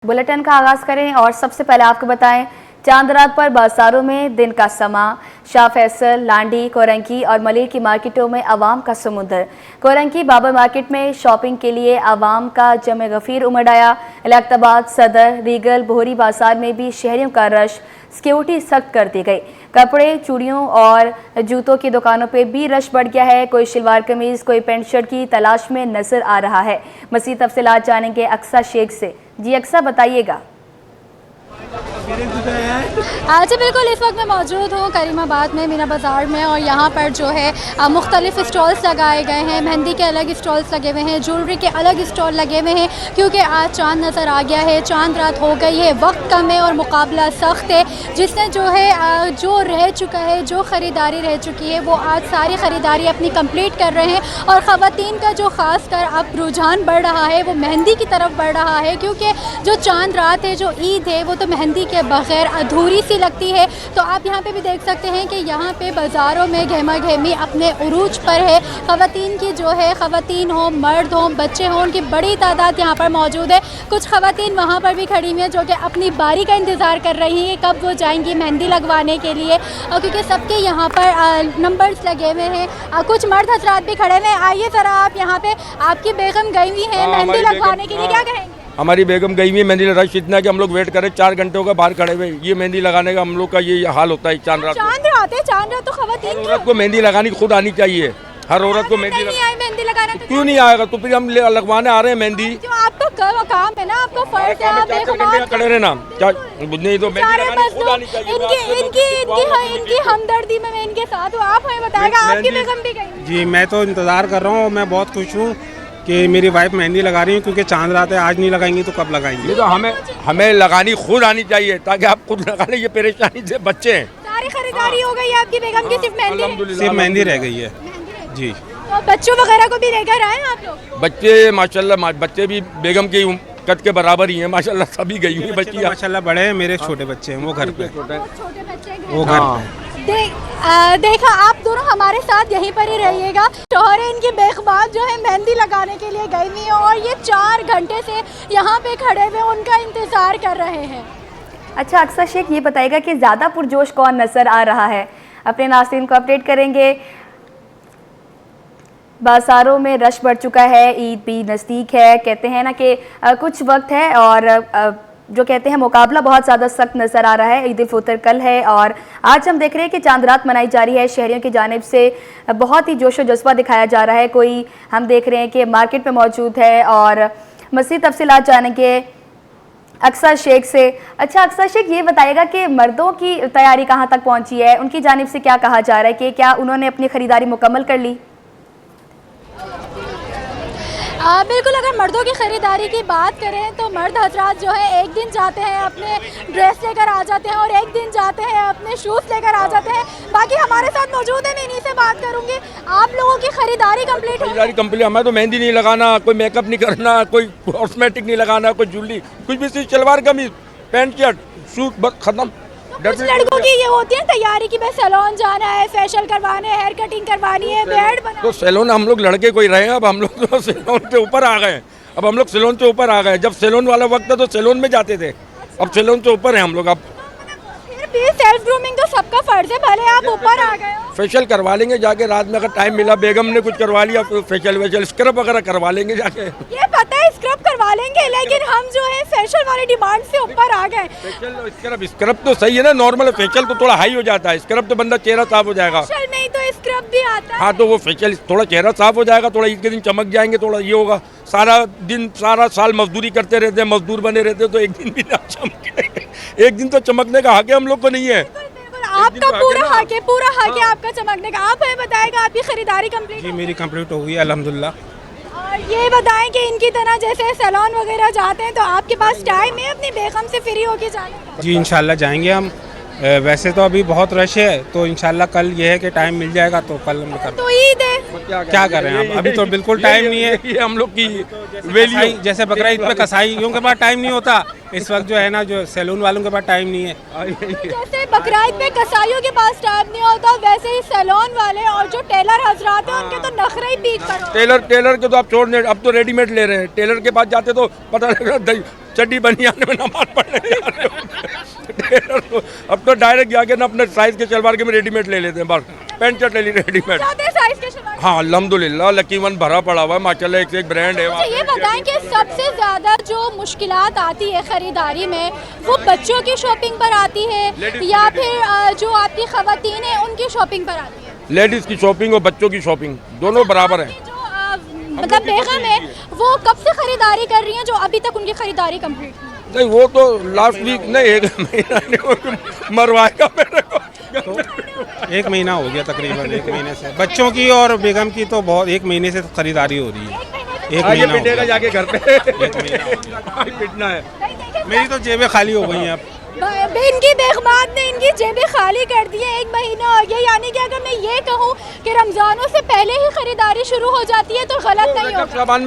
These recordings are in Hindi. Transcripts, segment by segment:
बुलेटिन का आगाज करें और सबसे पहले आपको बताएं चांद रात पर बाजारों में दिन का समा। शाह फैसल, लांडी, कोरंकी और मलिर की मार्केटों में आवाम का समुंदर। कोरंकी बाबर मार्केट में शॉपिंग के लिए आवाम का जमे गफीर उमड़ आया। इलाहाबाद, सदर, रीगल, बोहरी बाजार में भी शहरियों का रश। सिक्योरिटी सख्त कर दी गई। कपड़े, चूड़ियों और जूतों की दुकानों पे भी रश बढ़ गया है। कोई शलवार कमीज, कोई पैंट शर्ट की तलाश में नजर आ रहा है। मज़ीद तफसीलात जानेंगे अक्सा शेख से। जी अक्सा, बताइएगा। जी बिल्कुल, इस वक्त मैं मौजूद हूँ करीमाबाद में, मीना बाज़ार में, और यहाँ पर जो है मुख्तलिफ स्टॉल्स लगाए गए हैं। मेहंदी के अलग स्टॉल्स लगे हुए हैं, ज्वेलरी के अलग स्टॉल लगे हुए हैं, क्योंकि आज चांद नज़र आ गया है, चांद रात हो गई है, वक्त कम है और मुकाबला सख्त है। जिसने जो है जो रह चुका है, जो ख़रीदारी रह चुकी है, वो आज सारी ख़रीदारी अपनी कंप्लीट कर रहे हैं। और ख़वातीन का जो ख़ास कर अब रुझान बढ़ रहा है वो मेहंदी की तरफ बढ़ रहा है, क्योंकि जो चांद रात है, जो ईद है, वो तो मेहंदी के बग़ैर अधूरी सी लगती है। तो आप यहाँ पे भी देख सकते हैं कि यहाँ पे बाज़ारों में गहमा गहमी अपने उरूज पर है। ख़वातीन की जो है, ख़वातीन हो, मर्द हो, बच्चे हों, उनकी बड़ी तादाद यहाँ पर मौजूद है। कुछ ख़वातीन वहाँ पर भी खड़ी हुई हैं जो कि अपनी बारी का इंतज़ार कर रही हैं, कब वो जाएंगी मेहंदी लगवाने के लिए, और क्योंकि सबके यहाँ पर नंबर्स लगे हुए हैं। कुछ मर्द हजरात भी खड़े हुए हैं। आइए ज़रा, आप यहाँ पे, आपकी बेगम गई हुई हैं मेहंदी लगवाने के लिए, क्या कहेंगे? हमारी बेगम गई हुई है मेहंदी। रश इतना है कि हम लोग वेट करें 4 घंटों का बाहर खड़े हुए। ये मेहंदी लगाने का हम लोग का ये हाल होता है। चांद रात है, चांद रात तो ख़वातीन औरत को मेहंदी लगानी खुद आनी चाहिए। हर औरत को मेहंदी लगाना तो क्यों नहीं आएगा? तो फिर हम लगवाने आ रहे हैं मेहंदी। जो आपका काम है ना, आपका फर्ज है, आप खड़े रहना नहीं तो इनकी हमदर्दी में मैं इनके साथ हूँ। आप हमें बताएगा, आपकी बेगम भी गई? जी, मैं तो इंतज़ार कर रहा हूँ। मैं बहुत खुश हूँ कि मेरी वाइफ मेहंदी लगा रही है, क्योंकि चांद रात है, आज नहीं लगाएंगी तो कब लगाएंगी? ये तो हमें लगानी खुद आनी चाहिए, ताकि आप खुद लगा लें। ये परेशानी से बच्चे हैं। सारी खरीदारी हो गई है आपकी बेगम की? सिर्फ मेहंदी रह गई है जी। और बच्चों वगैरह को भी लेकर आए आप लोग? बच्चे माशाल्लाह, बच्चे भी बेगम की कद के बराबर ही हैं माशाल्लाह, सभी गई हुई बच्ची तो माशाल्लाह बड़े हैं। मेरे छोटे बच्चे हैं, वो घर पे, छोटे बच्चे वो घर पे। देखा, आप दोनों हमारे साथ यहीं पर ही रहिएगा। शौहर इनकी बेगमात जो है मेहंदी लगाने के लिए गई हुई है और ये 4 घंटे से यहाँ पे खड़े हुए उनका इंतज़ार कर रहे हैं। अच्छा अक्सा शेख, ये बताइएगा कि ज़्यादा पुरजोश कौन नज़र आ रहा है? अपने नाज़रीन को अपडेट करेंगे। बाज़ारों में रश बढ़ चुका है, ईद भी नज़दीक है, कहते हैं ना कि कुछ वक्त है, और जो कहते हैं मुकाबला बहुत ज़्यादा सख्त नज़र आ रहा है। ईद उल फितर कल है और आज हम देख रहे हैं कि चांद रात मनाई जा रही है। शहरियों की जानिब से बहुत ही जोशो जज्बा दिखाया जा रहा है। कोई हम देख रहे हैं कि मार्केट में मौजूद है और मज़ीद तफसीलात जानेंगे अक्सा शेख से। अच्छा अक्सा शेख, ये बताइएगा कि मर्दों की तैयारी कहाँ तक पहुँची है? उनकी जानिब से क्या कहा जा रहा है कि क्या उन्होंने अपनी ख़रीदारी मुकम्मल कर ली? बिल्कुल, अगर मर्दों की ख़रीदारी की बात करें तो मर्द हजरात जो है एक दिन जाते हैं अपने ड्रेस लेकर आ जाते हैं और एक दिन जाते हैं अपने शूज़ लेकर आ जाते हैं। बाकी हमारे साथ मौजूद है, मैं इन्हीं से बात करूंगी। आप लोगों की ख़रीदारी कंप्लीट? हमें तो मेहंदी नहीं लगाना, कोई मेकअप नहीं करना, कोई कॉस्मेटिक नहीं लगाना, कोई ज्वेलरी, कुछ भी, सिर्फ salwar kameez, pant shirt, suit, बस खत्म। कुछ लड़कों की ये होती है तैयारी की, भाई सैलून जाना है, फेशियल करवाने, हेयर कटिंग करवानी है, बेड बनाना। तो सैलून हम लोग लड़के कोई रहे हैं, अब हम लोग तो सैलून से ऊपर आ गए। अब हम लोग सैलून से ऊपर आ गए। जब सैलून वाला वक्त था तो सैलून में जाते थे, अब सैलून से ऊपर हैं हम लोग। अब फिर भी सेल्फ ग्रूमिंग तो सबका फर्ज है, भले आप ऊपर आ गए हो। फेशियल करवा लेंगे जाके, रात में अगर टाइम मिला, बेगम ने कुछ करवा लिया, फेशियल वेशियल स्क्रब वगैरह करवा लेंगे जाके। ये पता है स्क्रब करवा लेंगे, लेकिन हम जो है फेशियल वाली डिमांड से ऊपर आ गए। फेशियल स्क्रब तो सही है ना, नॉर्मल फेशियल तो थोड़ा हाई हो जाता है, स्क्रब तो बंदा चेहरा साफ हो जाएगा। फेशियल में ही तो स्क्रब भी आता है। हाँ, तो वो फेशियल थोड़ा चेहरा साफ हो जाएगा, थोड़ा ईद के दिन चमक जाएंगे, थोड़ा ये होगा। सारा दिन सारा साल मजदूरी करते रहते हैं, मजदूर बने रहते हैं, तो एक दिन भी ना चमके। एक दिन तो चमकने का हक है हम लोग को नहीं है। आपका पूरा हक है आपका चमकने का। आप हमें बताएगा, आपकी खरीदारी कंप्लीट? जी, मेरी कंप्लीट हो गई अल्हम्दुलिल्लाह। और ये बताएं कि इनकी तरह जैसे सैलून वगैरह जाते हैं तो आपके पास टाइम है अपनी बेगम से फ्री होके जाने का? जी इंशाल्लाह जाएंगे हम। वैसे तो अभी बहुत रश है, तो इंशाल्लाह कल ये है कि टाइम मिल जाएगा तो कल हम कर। तो ईद है, क्या करें हम? अभी तो बिल्कुल टाइम नहीं है। ये हम लोग की वैल्यू जैसे बकरा ईद पे कसाईयों के पास टाइम नहीं होता, इस वक्त जो है ना, जो सैलून वालों के पास टाइम नहीं है। जैसे बकरीद पे कसाईयों के पास टाइम नहीं होता, वैसे ही सैलून वाले और जो टेलर हजरात हैं उनके तो नखरे ही पीक पर होते हैं। टेलर के तो आप छोड़ने, अब तो रेडीमेड ले रहे हैं। टेलर के पास जाते तो पता लग रहा चड्डी बनियान में नमाज पढ़ने जा रहे हो। टेलर तो अब तो डायरेक्ट जाके ना अपने साइज के शलवार के में रेडीमेड ले लेते हैं, बस पैंट शर्ट ले ली रेडीमेड। साइज के शलवार। हाँ अल्हम्दुलिल्लाह, लकी वन भरा पड़ा हुआ है माशाल्लाह, एक से एक ब्रांड है। मुझे ये बताएं कि सबसे ज्यादा जो मुश्किलात आती है खरीदारी में, वो बच्चों की शॉपिंग पर आती है या फिर जो आपकी खवातीन है उनकी शॉपिंग पर आती है? लेडीज की शॉपिंग और बच्चों की शॉपिंग दोनों बराबर है। जो मतलब बेगम है वो कब से खरीदारी कर रही हैं जो अभी तक उनकी खरीदारी कंप्लीट नहीं? वो तो लास्ट वीक नहीं, एक महीना मरवाएगा मेरे को। तो 1 महीना हो गया तकरीबन, 1 महीने से। बच्चों की और बेगम की तो बहुत 1 महीने से खरीदारी हो रही है। 1 ये महीना हो पिटेगा गया। जाके घर पे। 1 महीना हो गया। पिटना है। मेरी तो जेबें खाली हो गई हैं अब। इनकी बेगमात ने इनकी जेबें खाली कर दी है, 1 महीना हो गया। यानी कि अगर मैं ये कहूँ कि रमजानों से पहले ही खरीदारी शुरू हो जाती है तो गलत नहीं होगा।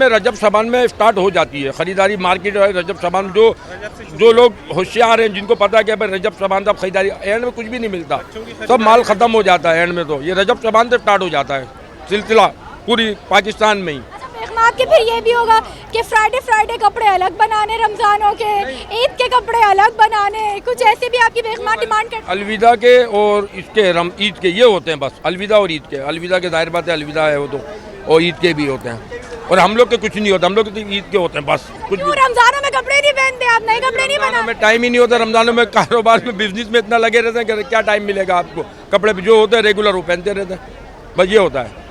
रजब शबान में स्टार्ट हो जाती है खरीदारी, मार्केट रजब शबान। जो लोग होशियार हैं, जिनको पता है कि भाई रजब शबान तब खरीदारी, एंड में कुछ भी नहीं मिलता, सब माल खत्म हो जाता है एंड में। तो ये रजब शबान से स्टार्ट हो जाता है सिलसिला पूरी पाकिस्तान में ही। बेगमात के फिर ये भी होगा कि फ्राइडे कपड़े अलग बनाने, रमजानों के, ईद के कपड़े अलग बनाने, कुछ ऐसे भी आपकी बेगमात डिमांड करती है? अलविदा के और इसके ईद के ये होते हैं बस, अलविदा और ईद के। अलविदा के जाहिर बात है अलविदा है वो तो, और ईद के भी होते हैं। और हम लोग के कुछ नहीं होता, हम लोग के ईद के होते हैं बस। कुछ रमजानों में कपड़े नहीं पहनते आप? नए कपड़े नहीं बनाते? में टाइम ही नहीं होता रमजानों में, कारोबार में बिजनेस में इतना लगे रहते हैं कि क्या टाइम मिलेगा आपको। कपड़े जो होते हैं रेगुलर वो पहनते रहते हैं, बस ये होता है।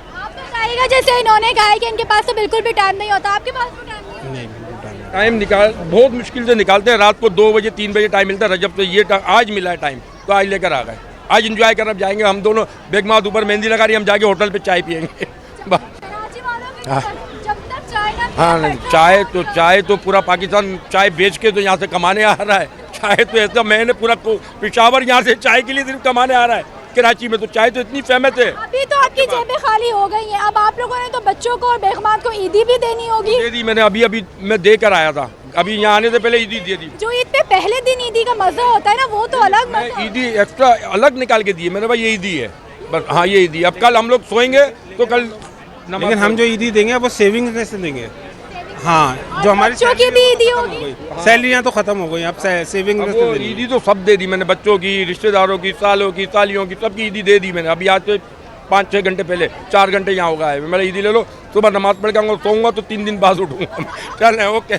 जैसे इन्होंने कहा है कि इनके पास तो बिल्कुल भी टाइम नहीं होता, आपके पास भी टाइम नहीं? टाइम निकाल बहुत मुश्किल से निकालते हैं। रात को 2 बजे 3 बजे टाइम मिलता है रजब से। ये आज मिला है टाइम तो आज लेकर आ गए। आज एंजॉय करने जाएंगे हम दोनों। बेगमात ऊपर मेहंदी लगा रही है, हम जाके होटल पे चाय पियेंगे। हाँ चाय तो पूरा पाकिस्तान चाय बेच के तो यहाँ से कमाने आ रहा है। चाय तो ऐसा, मैंने पूरा पेशावर यहाँ से चाय के लिए सिर्फ कमाने आ रहा है। कराची में तो चाय तो इतनी फेमस है। अभी तो आपकी जेबें खाली हो गई हैं, अब आप लोगों ने तो बच्चों को और बेगमात को ईदी भी देनी होगी। दे दी मैंने, अभी मैं देकर आया था, अभी यहाँ आने से पहले ईदी दे दी। जो ईद पे पहले दिन ईदी का मजा होता है ना, वो तो अलग मजा। ईदी एक्स्ट्रा अलग निकाल के दिए मैंने, भाई ये ईदी है बस। हाँ ये ईदी। अब कल हम लोग सोएंगे तो कल लेकिन हम जो ईदी देंगे वो सेविंग कैसे देंगे? हाँ, जो हमारी बच्चों की भी ईदी होगी। सैलरियाँ तो खत्म हो गई, अब सेविंग ईदी तो सब दे दी मैंने, बच्चों की, रिश्तेदारों की, सालों की, सालियों की, सबकी ईदी दे दी मैंने। अभी आज से 5-6 घंटे पहले, 4 घंटे यहाँ होगा है। मेरा ईदी ले लो, सुबह नमाज पढ़ के आऊँगा, सोऊंगा तो 3 दिन बाद उठूंगा। चल है ओके।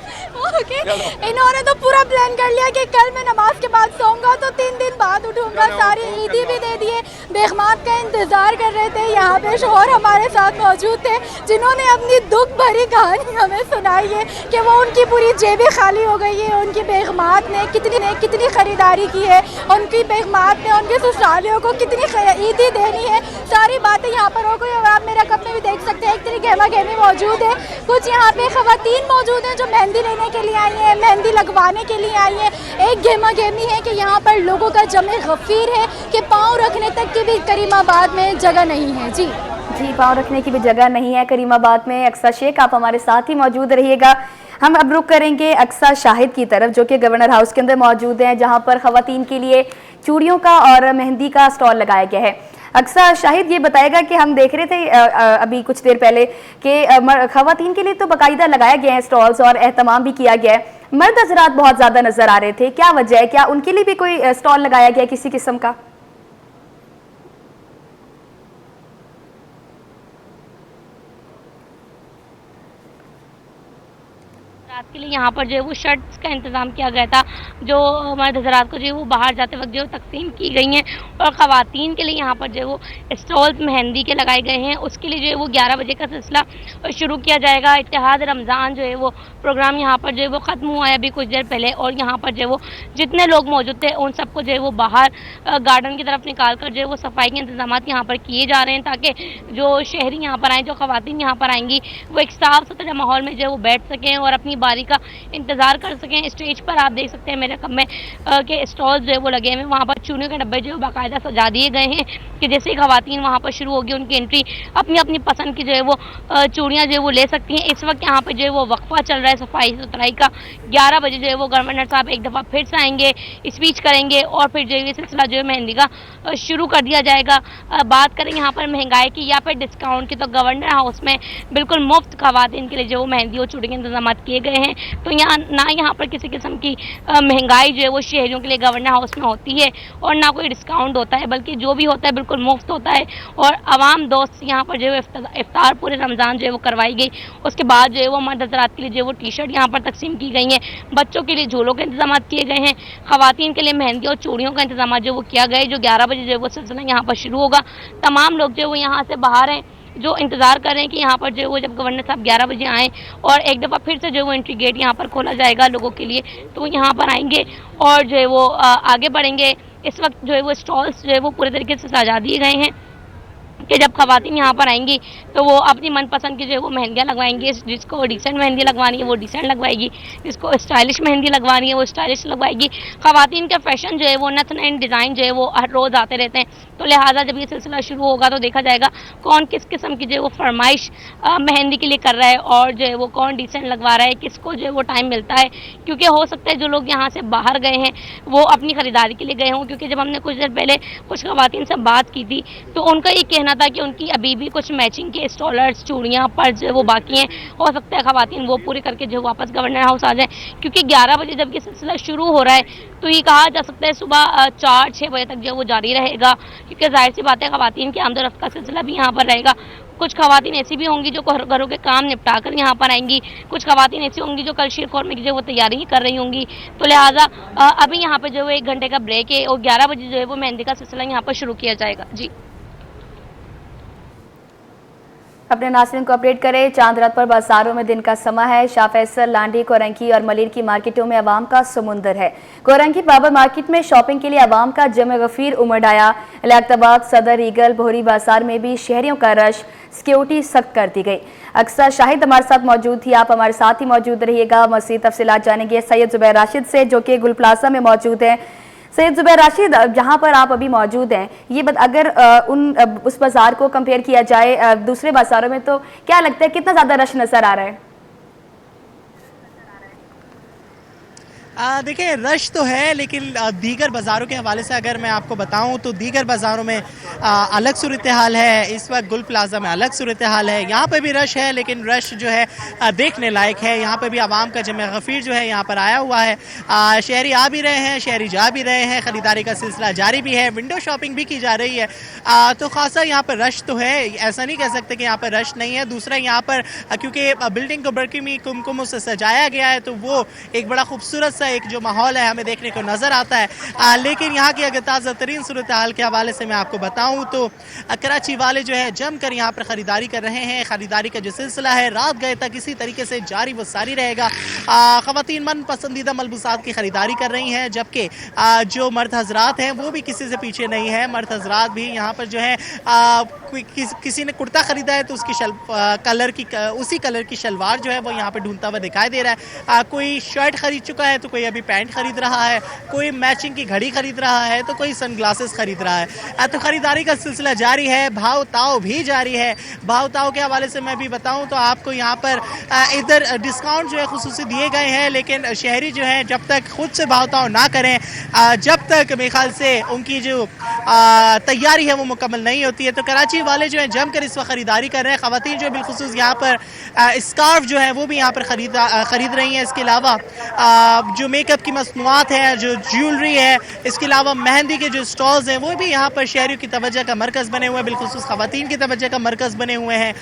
इन्होंने तो पूरा प्लान कर लिया कि कल मैं नमाज के बाद सोऊंगा तो 3 दिन बाद उठूंगा। सारी ईदी भी दे दिए। बेगमात का इंतजार कर रहे थे। यहाँ पे शोहर हमारे साथ मौजूद थे जिन्होंने अपनी दुख भरी कहानी हमें सुनाई है कि वो उनकी पूरी जेबें खाली हो गई है। उनकी बेगमात ने कितनी खरीदारी की है, उनकी बेगमात ने उनके ससुरालियों को कितनी ईदी देनी है, सारी बातें यहाँ पर हो गई। और आप मेरा कप में भी देख सकते हैं, एक तरह गहमा गहमी मौजूद है। कुछ यहाँ पे खवातीन मौजूद हैं जो मेहंदी लेने के लिए आई हैं, मेहंदी लगवाने के लिए आई हैं। एक गहमा गहमी है कि यहाँ पर लोगों का जमे गफीर है कि पाँव रखने तक की भी करीमाबाद में जगह नहीं है। जी पाँव रखने की भी जगह नहीं है करीमाबाद में। अक्सा शेख आप हमारे साथ ही मौजूद रहिएगा। हम अब रुक करेंगे अक्सा शाहिद की तरफ जो कि गवर्नर हाउस के अंदर मौजूद हैं, जहाँ पर खवातीन के लिए चूड़ियों का और मेहंदी का स्टॉल लगाया गया है। अक्सा शाहिद ये बताएगा कि हम देख रहे थे अभी कुछ देर पहले कि खवातीन के लिए तो बाकायदा लगाया गया है स्टॉल्स और एहतमाम भी किया गया है। मर्द हजरात बहुत ज़्यादा नजर आ रहे थे, क्या वजह है? क्या उनके लिए भी कोई स्टॉल लगाया गया किसी किस्म का? रात के लिए यहाँ पर जो है वो शर्ट्स का इंतज़ाम किया गया था, जो मर्द हज़रात को जो है वो बाहर जाते वक्त जो है तकसीम की गई हैं। और ख़वातीन के लिए यहाँ पर जो है वो स्टॉल्स मेहंदी के लगाए गए हैं। उसके लिए जो है वो 11 बजे का सिलसिला शुरू किया जाएगा। इत्तेहाद रमज़ान जो है वो प्रोग्राम यहाँ पर जो है वो ख़त्म हुआ है अभी कुछ देर पहले। और यहाँ पर जो है वो जितने लोग मौजूद थे उन सबको जो है वो बाहर गार्डन की तरफ निकाल कर जो है वो सफाई के इंतजाम यहाँ पर किए जा रहे हैं, ताकि जो शहरी यहाँ पर आएँ, जो ख़वातीन यहाँ पर आएँगी, वो एक साफ़ सुथरे माहौल में जो है वो बैठ सकें और अपनी बारी का इंतज़ार कर सकें। स्टेज पर आप देख सकते हैं मेरे कम में के स्टॉल्स जो है वो लगे हुए हैं, वहाँ पर चूड़ियों के डब्बे जो है बाकायदा सजा दिए गए हैं कि जैसे ही खवातीन वहाँ पर शुरू होगी उनकी एंट्री अपनी अपनी पसंद की जो है वो चूड़ियाँ जो है वो ले सकती हैं। इस वक्त यहाँ पर जो है वो वक्फा चल रहा है सफाई सुथराई का। 11 बजे जो है वो गवर्नर साहब एक दफ़ा फिर से आएंगे, स्पीच करेंगे और फिर जो है ये सिलसिला जो है मेहंदी का शुरू कर दिया जाएगा। बात करें यहाँ पर महंगाई की या फिर डिस्काउंट की, तो गवर्नर हाउस में बिल्कुल मुफ्त खवातीन के लिए जो मेहंदी और चूड़ी के इंतजाम किए गए हैं। तो यहाँ पर किसी किस्म की महंगाई जो है वो शहरियों के लिए गवर्नर हाउस में होती है और ना कोई डिस्काउंट होता है, बल्कि जो भी होता है बिल्कुल मुफ्त होता है। और आवाम दोस्त यहाँ पर जो है इफ्तार पूरे रमज़ान जो है वो करवाई गई। उसके बाद जो है वो मर्द हज़रात के लिए जो है वो टी शर्ट यहाँ पर तकसीम की गई हैं, बच्चों के लिए झूलों के इंतजाम किए गए हैं, खवातीन के लिए मेहंदी और चूड़ियों का इंतजाम जो वो किया गया है। जो 11 बजे जो है वो सिलसिला यहाँ पर शुरू होगा। तमाम लोग जो है वो यहाँ से बाहर हैं, जो इंतज़ार कर रहे हैं कि यहाँ पर जो है वो जब गवर्नर साहब 11 बजे आएँ और एक दफ़ा फिर से जो है वो एंट्री गेट यहाँ पर खोला जाएगा लोगों के लिए, तो वो यहाँ पर आएंगे और जो है वो आगे बढ़ेंगे। इस वक्त जो है वो स्टॉल्स जो है वो पूरे तरीके से सजा दिए गए हैं कि जब खवातीन यहाँ पर आएंगी तो वो अपनी मनपसंद की जो है वो मेहंदियाँ लगवाएंगी। जिसको डिसेंट मेहंदी लगवानी है वो डिसेंट लगवाएगी, जिसको स्टाइलिश मेहंदी लगवानी है वो स्टाइलिश लगवाएगी। खवातीन का फैशन जो है वो नथ नए डिज़ाइन जो है वो हर रोज़ आते रहते हैं, तो लिहाजा जब ये सिलसिला शुरू होगा तो देखा जाएगा कौन किस किस्म की जो है वो फरमाइश मेहंदी के लिए कर रहा है और जो है वो कौन डिसेंट लगवा रहा है, किसको जो है वो टाइम मिलता है। क्योंकि हो सकता है जो लोग यहाँ से बाहर गए हैं वो अपनी ख़रीदारी के लिए गए हों, क्योंकि जब हमने कुछ देर पहले कुछ खवातीन से बात की थी तो उनका ये कहना था कि उनकी अभी भी कुछ मैचिंग के स्टॉलर्स, चूड़ियाँ, पर्स जो है वो बाकी हैं। हो सकता है खवातीन वो पूरे करके जो वापस गवर्नर हाउस आ जाए, क्योंकि 11 बजे जब ये सिलसिला शुरू हो रहा है तो ये कहा जा सकता है सुबह 4-6 बजे तक जो वो जारी रहेगा, क्योंकि जाहिर सी बात है खवातीन की आमद-ओ-रफ्त का सिलसिला भी यहाँ पर रहेगा। कुछ खवातीन ऐसी भी होंगी जो घरों के काम निपटा कर यहाँ पर आएंगी, कुछ खवातीन ऐसी होंगी जो कल शीर खोरमे की जो वो तैयारी कर रही होंगी। तो लिहाजा अभी यहाँ पर जो है 1 घंटे का ब्रेक है और 11 बजे जो है वो मेहंदी का सिलसिला यहाँ पर शुरू किया जाएगा। जी, अपने नाज़रीन को अपडेट करें। चांद रात पर बाजारों में दिन का समा है। शाह फैसल, लांडी, कोरंकी और मलिर की मार्केटों में आवाम का समुंदर है। कोरंकी बाबर मार्केट में शॉपिंग के लिए आवाम का जमे गफीर उमड़ आया। लियाकताबाद, सदर, ईगल, बोहरी बाजार में भी शहरियों का रश, सिक्योरिटी सख्त कर दी गई। अक्सर शाहिद हमारे साथ मौजूद थी, आप हमारे साथ ही मौजूद रहिएगा। मज़ीद तफसीलात जानेंगे सैयद जुबैर राशिद से, जो कि गुल प्लाजा में मौजूद हैं। सैयद जुबैर राशिद, जहाँ पर आप अभी मौजूद हैं, ये अगर उस बाज़ार को कंपेयर किया जाए दूसरे बाज़ारों में, तो क्या लगता है कितना ज़्यादा रश नज़र आ रहा है? देखिए, रश तो है, लेकिन दीगर बाज़ारों के हवाले से अगर मैं आपको बताऊं तो दीगर बाज़ारों में अलग सूरत हाल है। इस वक्त गुल प्लाजा में अलग सूरत हाल है। यहाँ पे भी रश है, लेकिन रश जो है देखने लायक है। यहाँ पे भी आवाम का जमे गफीर जो है यहाँ पर आया हुआ है। शहरी आ भी रहे हैं, शहरी जा भी रहे हैं, ख़रीदारी का सिलसिला जारी भी है, विंडो शॉपिंग भी की जा रही है। तो ख़ासा यहाँ पर रश तो है, ऐसा नहीं कह सकते कि यहाँ पर रश नहीं है। दूसरा, यहाँ पर क्योंकि बिल्डिंग को बरक़ीमी कुमकुमों से सजाया गया है, तो वो एक बड़ा खूबसूरत एक जो माहौल है हमें देखने को नज़र आता है। लेकिन यहाँ की अगर ताज़ा तरीन सूरत हाल के हवाले से मैं आपको बताऊँ तो कराची वाले जो है जमकर यहाँ पर ख़रीदारी कर रहे हैं। ख़रीदारी का जो सिलसिला है रात गए तक इसी तरीके से जारी व सारी रहेगा। ख़वातीन मन पसंदीदा मलबूसात की ख़रीदारी कर रही हैं, जबकि जो मर्द हजरात हैं वो भी किसी से पीछे नहीं है। मर्द हजरात भी यहाँ पर जो है किसी ने कुर्ता ख़रीदा है तो उसकी उसी कलर की शलवार जो है वो यहाँ पर ढूंढता हुआ दिखाई दे रहा है। कोई शर्ट ख़रीद चुका है तो कोई अभी पैंट खरीद रहा है, कोई मैचिंग की घड़ी खरीद रहा है, तो कोई सनग्लासेस खरीद रहा है। तो खरीदारी का सिलसिला जारी है, भाव ताव भी जारी है। भाव ताव के हवाले से मैं भी बताऊं तो आपको यहाँ पर इधर डिस्काउंट जो है खुसूसी दिए गए हैं, लेकिन शहरी जो है जब तक खुद से भाव ताव ना करें, जब तक मेरे ख्याल से उनकी जो तैयारी है वो मुकम्मल नहीं होती है। तो कराची वाले जो है जमकर इस वक्त खरीदारी कर रहे हैं। ख़वातीन जो बिलखुसूस यहाँ पर स्कार्फ जो है वो भी यहाँ पर खरीद रही हैं। इसके अलावा जो मेकअप की मसनूआत है, जो ज्वेलरी है, इसके अलावा मेहंदी के जो स्टॉल्स हैं वो भी यहाँ पर शहरियों की तवज्जो का मरकज़ बने हुए हैं, बिलखुसूस ख़वातीन की तवज्जो का मरकज़ बने हुए हैं।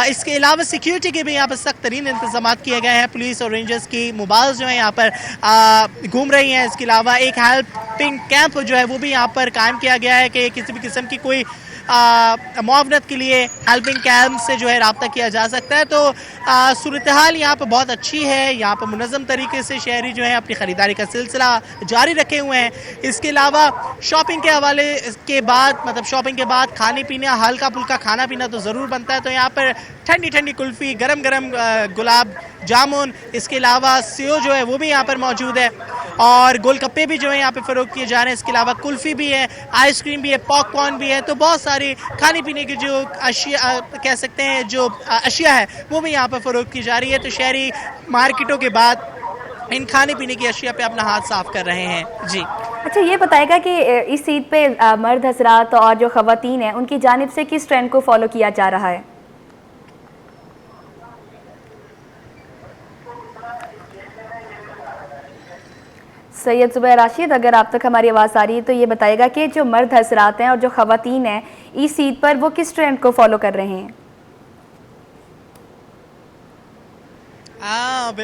इसके अलावा सिक्योरिटी के भी यहाँ पर सख्त तरीन इंतजाम किए गए हैं। पुलिस और रेंजर्स की मोबाइल जो है यहाँ पर घूम रही हैं। इसके अलावा एक हेल्पिंग कैंप जो है वो भी यहाँ पर कायम किया गया है कि किसी भी किस्म की कोई मुआवनत के लिए हेल्पिंग कैंप से जो है रब्ता किया जा सकता है। तो सूरत हाल यहाँ पर बहुत अच्छी है। यहाँ पर मुनज़्ज़म तरीके से शहरी जो है अपनी ख़रीदारी का सिलसिला जारी रखे हुए हैं। इसके अलावा शॉपिंग के हवाले के बाद, मतलब शॉपिंग के बाद खाने पीने, हल्का फुल्का खाना पीना तो ज़रूर बनता है। तो यहाँ पर ठंडी ठंडी कुल्फ़ी, गरम गरम गुलाब जामुन, इसके अलावा सेव जो है वो भी यहाँ पर मौजूद है और गोलगप्पे भी जो है यहाँ पे फ़रोख्त किए जा रहे हैं। इसके अलावा कुल्फ़ी भी है, आइसक्रीम भी है, पॉपकॉर्न भी है। तो बहुत सारी खाने पीने की जो अशिया कह सकते हैं जो अशिया है वो भी यहाँ पर फ़रोख्त की जा रही है। तो शहरी मार्केटों के बाद इन खाने पीने की अशिया पे अपना हाथ साफ कर रहे हैं। जी अच्छा, ये बताएगा कि इस ईद पे मर्द हजरात और जो ख़वातीन हैं उनकी जानिब से किस ट्रेंड को फॉलो किया जा रहा है? सैयद ज़ुबैर राशिद, अगर आप तक हमारी आवाज़ आ रही है तो ये बताएगा कि जो मर्द हजरात हैं और जो ख़वातीन हैं इस ईद पर वो किस ट्रेंड को फॉलो कर रहे हैं?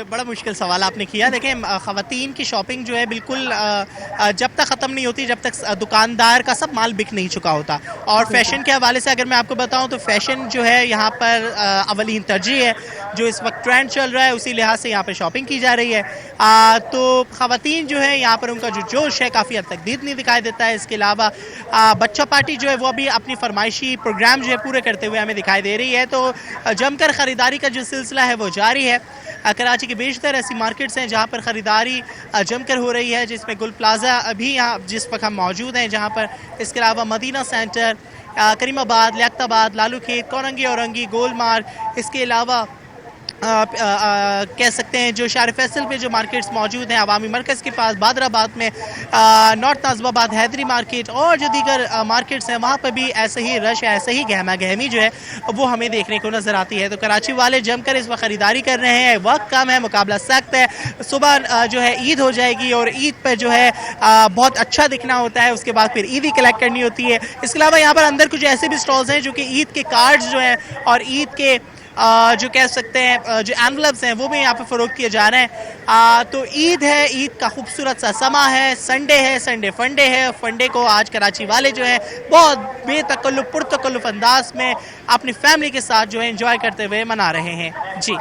बड़ा मुश्किल सवाल आपने किया। देखें, ख़वातीन की शॉपिंग जो है बिल्कुल जब तक ख़त्म नहीं होती जब तक दुकानदार का सब माल बिक नहीं चुका होता। और फ़ैशन के हवाले से अगर मैं आपको बताऊं तो फ़ैशन जो है यहाँ पर अवलीन तरजीह है। जो इस वक्त ट्रेंड चल रहा है उसी लिहाज से यहाँ पर शॉपिंग की जा रही है। तो ख़वातीन जो है यहाँ पर उनका जो जोश है काफ़ी हद तक दीद नहीं दिखाई देता है। इसके अलावा बच्चा पार्टी जो है वो अभी अपनी फरमाइशी प्रोग्राम जो है पूरे करते हुए हमें दिखाई दे रही है। तो जमकर ख़रीदारी का जो सिलसिला है वो जारी है। कराची के बेशतर ऐसी मार्केट्स हैं जहाँ पर ख़रीदारी जमकर हो रही है, जिसमें गुल प्लाज़ा अभी यहाँ जिस वक्त हम मौजूद हैं जहाँ पर, इसके अलावा मदीना सेंटर, करीमाबाद, लियाकताबाद, लालू खेत, कोरंगी औरंगी, गोल मार्ग, इसके अलावा कह सकते हैं जो शार फैसल पे जो मार्केट्स मौजूद हैं, अवामी मरकज़ के पास बादराबाद में, नॉर्थ नाज़िमाबाद हैदरी मार्केट और जो दीगर मार्केट्स हैं वहाँ पर भी ऐसे ही रश है, ऐसे ही गहमा गहमी जो है वो हमें देखने को नज़र आती है। तो कराची वाले जमकर इस वक्त ख़रीदारी कर रहे हैं। वक्त कम है, मुकाबला सख्त है। सुबह जो है ईद हो जाएगी और ईद पर जो है बहुत अच्छा दिखना होता है, उसके बाद फिर ईद ही कलेक्ट करनी होती है। इसके अलावा यहाँ पर अंदर कुछ ऐसे भी स्टॉल्स हैं जो कि ईद के कार्ड्स जो हैं और ईद के जो कह सकते हैं जो एनवलप्स हैं वो भी यहाँ पे फ़रोख्त किए जा रहे हैं। तो ईद है, ईद का खूबसूरत सा समा है, संडे है, संडे फंडे है। फंडे को आज कराची वाले जो है बहुत बेतकल्लुफ़ पुरतकल्लुफ़ अंदाज में अपनी फैमिली के साथ जो है इंजॉय करते हुए मना रहे हैं। जी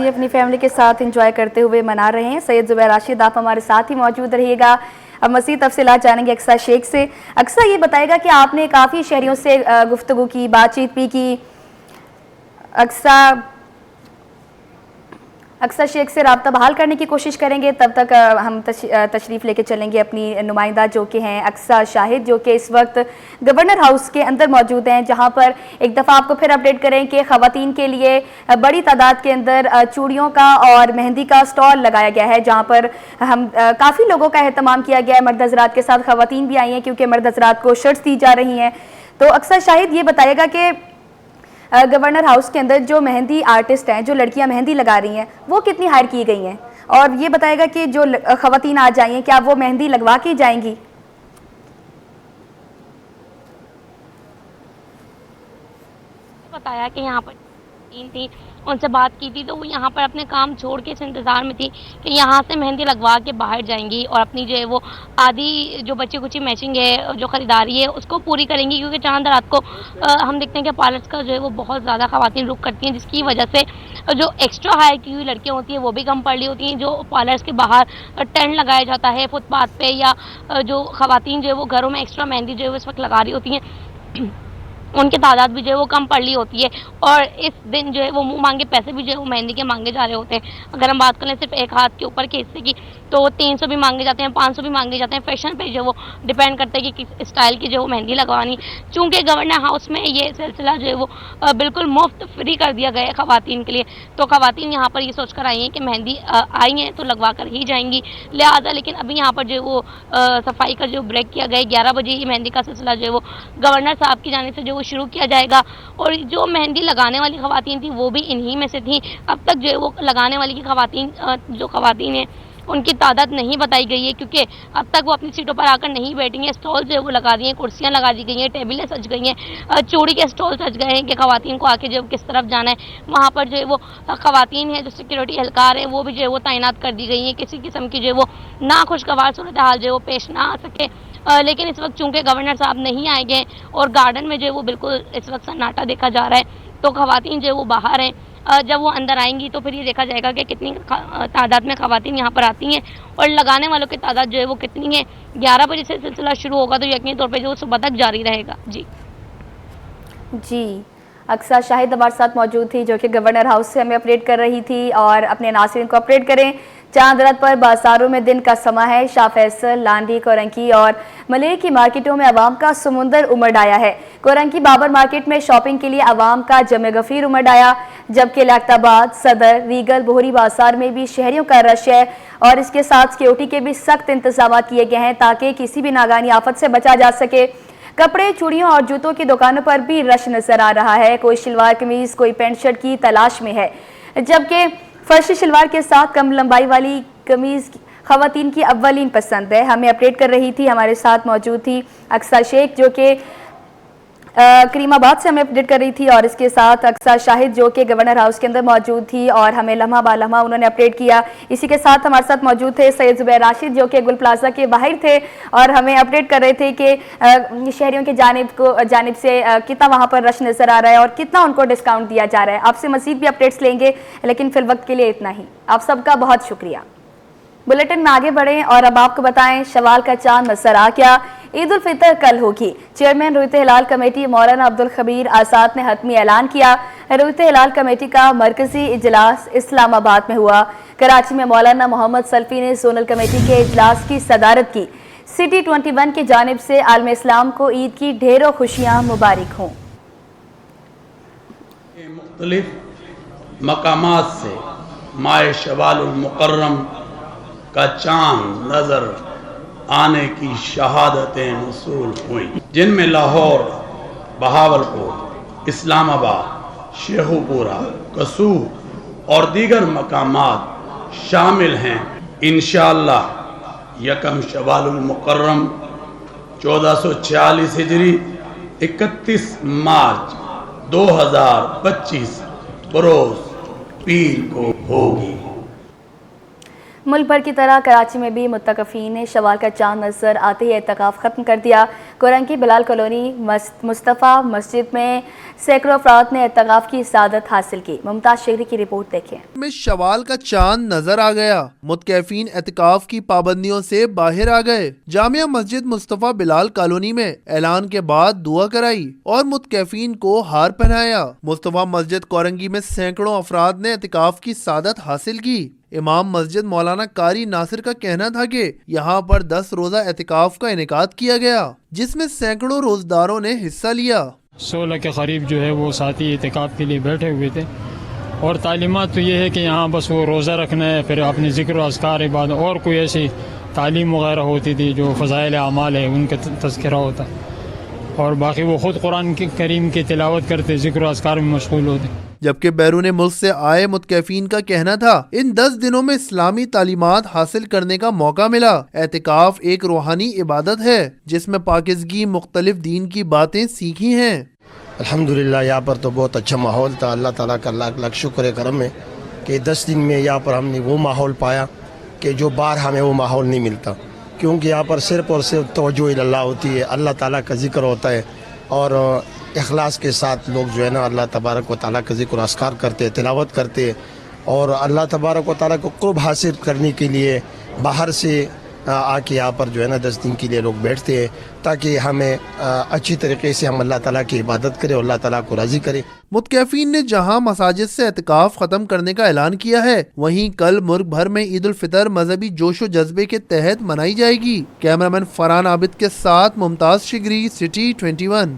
अपनी फैमिली के साथ इंजॉय करते हुए मना रहे हैं। सैयद ज़ुबैर राशिद, आप हमारे साथ ही मौजूद रहिएगा। अब मज़ीद तफसीलात जानेंगे अक्सा शेख से। अक्सा, ये बताएगा कि आपने काफ़ी शहरियों से गुफ्तगू की, बातचीत भी की। अक्सा शेख से रब्ता बहाल करने की कोशिश करेंगे। तब तक हम तशरीफ़ लेके चलेंगे अपनी नुमाइंदा जो कि हैं अक्सा शाहिद, जो कि इस वक्त गवर्नर हाउस के अंदर मौजूद हैं, जहां पर एक दफ़ा आपको फिर अपडेट करें कि ख़वातीन के लिए बड़ी तादाद के अंदर चूड़ियों का और मेहंदी का स्टॉल लगाया गया है, जहां पर हम काफ़ी लोगों का एहतमाम किया गया है। मर्द हज़रात के साथ ख़वातीन भी आई हैं क्योंकि मर्द हज़रात को शर्ट्स दी जा रही हैं। तो अक्सा शाहिद, ये बताएगा कि गवर्नर हाउस के अंदर जो मेहंदी आर्टिस्ट हैं, जो लड़कियां मेहंदी लगा रही हैं, वो कितनी हायर की गई हैं? और ये बताएगा कि जो ख़वातीन आज आई हैं क्या वो मेहंदी लगवा के जाएंगी? बताया कि यहाँ पर तीन थी, उनसे बात की थी तो वो यहाँ पर अपने काम छोड़ के इस इंतज़ार में थी कि यहाँ से मेहंदी लगवा के बाहर जाएंगी और अपनी जो है वो आधी जो बची कुची मैचिंग है, जो ख़रीदारी है उसको पूरी करेंगी। क्योंकि चांद रात को हम देखते हैं कि पार्लर्स का जो है वो बहुत ज़्यादा ख़वातीन रुक करती हैं, जिसकी वजह से जो एक्स्ट्रा हायर की हुई लड़कियाँ होती हैं वो भी कम पड़ रही होती हैं। जो पार्लर्स के बाहर टेंट लगाया जाता है फुटपाथ पे, या जो ख़वातीन जो है वो घरों में एक्स्ट्रा मेहंदी जो है वो इस वक्त लगा रही होती हैं, उनकी तादाद भी जो है वो कम पड़ रही होती है। और इस दिन जो है वो मुंह मांगे पैसे भी जो है वो मेहंदी के मांगे जा रहे होते हैं। अगर हम बात करें सिर्फ एक हाथ के ऊपर के हिस्से की तो 300 भी मांगे जाते हैं, 500 भी मांगे जाते हैं। फैशन पे जो वो डिपेंड करता है कि किस स्टाइल की जो वो मेहंदी लगवानी। चूँकि गवर्नर हाउस में ये सिलसिला जो है वो बिल्कुल मुफ्त फ्री कर दिया गया है ख़वातीन के लिए, तो ख़वातीन यहाँ पर ये सोच कर आई हैं कि मेहंदी आई हैं तो लगवा कर ही जाएंगी। लिहाजा लेकिन अभी यहाँ पर जो है वो सफाई का जो ब्रेक किया गया है, 11 बजे ही मेहंदी का सिलसिला जो है वो गवर्नर साहब की जाने से जो शुरू किया जाएगा। और जो मेहंदी लगाने वाली ख़वातीन थी वो भी इन्हीं में से थी। अब तक जो है वो लगाने वाली की ख़वातीन हैं उनकी तादाद नहीं बताई गई है, क्योंकि अब तक वो अपनी सीटों पर आकर नहीं बैठी हैं। स्टॉल जो है वो लगा दिए हैं, कुर्सियाँ लगा दी गई हैं, टेबलें सज गई हैं, चूड़ी के स्टॉल सज गए हैं कि ख़वातीन को आके जो किस तरफ जाना है वहाँ पर जो है वो ख़वातीन है जो सिक्योरिटी एहलकार है वो भी जो है वो तैनात कर दी गई हैं, किसी किस्म की जो है वो नाखुशगवार सूरत हाल जो है वो पेश ना आ सके। लेकिन इस वक्त चूँकि गवर्नर साहब नहीं आए गए और गार्डन में जो है वो बिल्कुल इस वक्त सन्नाटा देखा जा रहा है, तो ख़वातीन जो है वो बाहर हैं। जब वो अंदर आएंगी तो फिर ये देखा जाएगा कि कितनी तादाद में ख़वातीन यहाँ पर आती हैं और लगाने वालों की तादाद जो है वो कितनी है। 11 बजे से सिलसिला शुरू होगा तो यकीनी तौर पे जो सुबह तक जारी रहेगा। जी अक्सा शाहिद हमारे साथ मौजूद थी जो कि गवर्नर हाउस से हमें अपडेट कर रही थी और अपने नाज़रीन को अपडेट करें। चांद रात पर बाजारों में दिन का समा है। शाह फैसल, लांडी, कोरंकी और मलेर की मार्केटों में आवाम का समुंदर उमड़ आया है। कोरंकी बाबर मार्केट में शॉपिंग के लिए आवाम का जमे गफीर उमड़ आया, जबकि लाख्ताबाद, सदर, रीगल, बोहरी बाजार में भी शहरियों का रश है और इसके साथ सिक्योरिटी के भी सख्त इंतजाम किए गए हैं ताकि किसी भी नागानी आफत से बचा जा सके। कपड़े, चूड़ियों और जूतों की दुकानों पर भी रश नजर आ रहा है। कोई शलवार कमीज, कोई पैंट शर्ट की तलाश में है, जबकि फर्शी शलवार के साथ कम लंबाई वाली कमीज खवातीन की अव्वलीन पसंद है। हमें अपडेट कर रही थी, हमारे साथ मौजूद थी अक्सा शेख जो कि करीमाबाद से हमें अपडेट कर रही थी और इसके साथ अक्सा शाहिद जो कि गवर्नर हाउस के अंदर मौजूद थी और हमें लम्हा बा लम्हा उन्होंने अपडेट किया। इसी के साथ हमारे साथ मौजूद थे सैयद जुबैर राशिद जो कि गुल प्लाजा के बाहर थे और हमें अपडेट कर रहे थे कि शहरियों की जानिब से कितना वहाँ पर रश नज़र आ रहा है और कितना उनको डिस्काउंट दिया जा रहा है। आपसे मज़ीद भी अपडेट्स लेंगे, लेकिन फिल वक्त के लिए इतना ही। आप सबका बहुत शुक्रिया। बुलेटिन में आगे बढ़ें और अब आपको बताएं शवाल का चांद नजर आ गया। ईद उल फितर कल होगी। चेयरमैन रुयत हिलाल कमेटी मौलाना अब्दुल खबीर आजाद ने हतमी ऐलान किया। रुयत हिलाल कमेटी का मरकजी इजलास इस्लामाबाद में हुआ। कराची में मौलाना मोहम्मद सल्फी ने जोनल कमेटी के इजलास की सदारत की। सिटी 21 की जानिब से आलम इस्लाम को ईद की ढेरों खुशियां मुबारक हों। मुख्तलिफ मकामात से माह शवाल मुकर्रम का चांद नजर आने की शहादतें मौसूल हुई, जिनमें लाहौर, बहावलपुर, इस्लामाबाद, शेखुपुरा, कसूर और दीगर मकामात शामिल हैं। इंशाअल्लाह यकम शवालुल मुकर्रम 1446 हिजरी 31 मार्च 2025 बरोज पीर को होगी। मुल्क भर की तरह कराची में भी मुत्तकफीन ने शवाल का चांद नजर आते ही एहतिकाफ खत्म कर दिया। कोरंकी बिलाल कॉलोनी मुस्तफ़ा मस्जिद में सैकड़ों अफराद ने एहतिकाफ की सादत हासिल की। मुमताज शेखरी की रिपोर्ट देखें। में शवाल का चांद नजर आ गया। मुत्तकफीन एहतिकाफ की पाबंदियों से बाहर आ गए। जामिया मस्जिद मुस्तफ़ा बिलाल कॉलोनी में ऐलान के बाद दुआ कराई और मुत्तकफीन को हार पहनाया। मुस्तफ़ा मस्जिद कोरंगी में सैकड़ों अफराद ने एहतिकाफ की सादत हासिल की। इमाम मस्जिद मौलाना कारी नासिर का कहना था कि यहाँ पर 10 रोजा एहतिकाफ का इनेकाद किया गया, जिसमें सैकड़ों रोजदारों ने हिस्सा लिया। 16 के करीब जो है वो साथी एहतिकाफ के लिए बैठे हुए थे और तालीमात तो ये है कि यहाँ बस वो रोज़ा रखना है, फिर अपने ज़िक्र अस्कार इबादत और कोई ऐसी तालीम वगैरह होती थी जो फ़ज़ाइल आमाल है उनका तज़किरा होता और बाकी वो ख़ुद कुरान करीम की तिलावत करते, ज़िक्र अस्कार में मशगूल होते। जबकि बैरून मुल्क से आए मुत्तकफीन का कहना था इन 10 दिनों में इस्लामी तालीमात हासिल करने का मौका मिला। एहतिकाफ एक रूहानी इबादत है जिसमें पाकिज़गी मुख्तलिफ दीन की बातें सीखी हैं। अल्हम्दुलिल्लाह यहाँ पर तो बहुत अच्छा माहौल था। अल्लाह ताला का लाख लाख शुक्र करम है कि 10 दिन में यहाँ पर हमने वो माहौल पाया कि जो बाहर हमें वो माहौल नहीं मिलता, क्योंकि यहाँ पर सिर्फ और सिर्फ तवज्जो इल्लाह होती है, अल्लाह ताला का जिक्र होता है और इखलास के साथ लोग जो है ना अल्लाह तबारक व तआला का जिक्र अस्कार करते हैं, तिलावत करते हैं और अल्लाह तबारक व तआला को क़ुर्ब हासिल करने के लिए बाहर से आके यहाँ पर जो है ना 10 दिन के लिए लोग बैठते हैं ताकि हमें अच्छी तरीके से हम अल्लाह ताला की इबादत करें और अल्लाह ताला को राज़ी करें। मुत्तकफीन ने जहां मसाजिद से एहतिकाफ खत्म करने का ऐलान किया है, वहीं कल मुल्क भर में ईद उल फितर मजहबी जोशो जज्बे के तहत मनाई जाएगी। कैमरामैन फरहान आबिद के साथ मुमताज शिगरी, सिटी 21।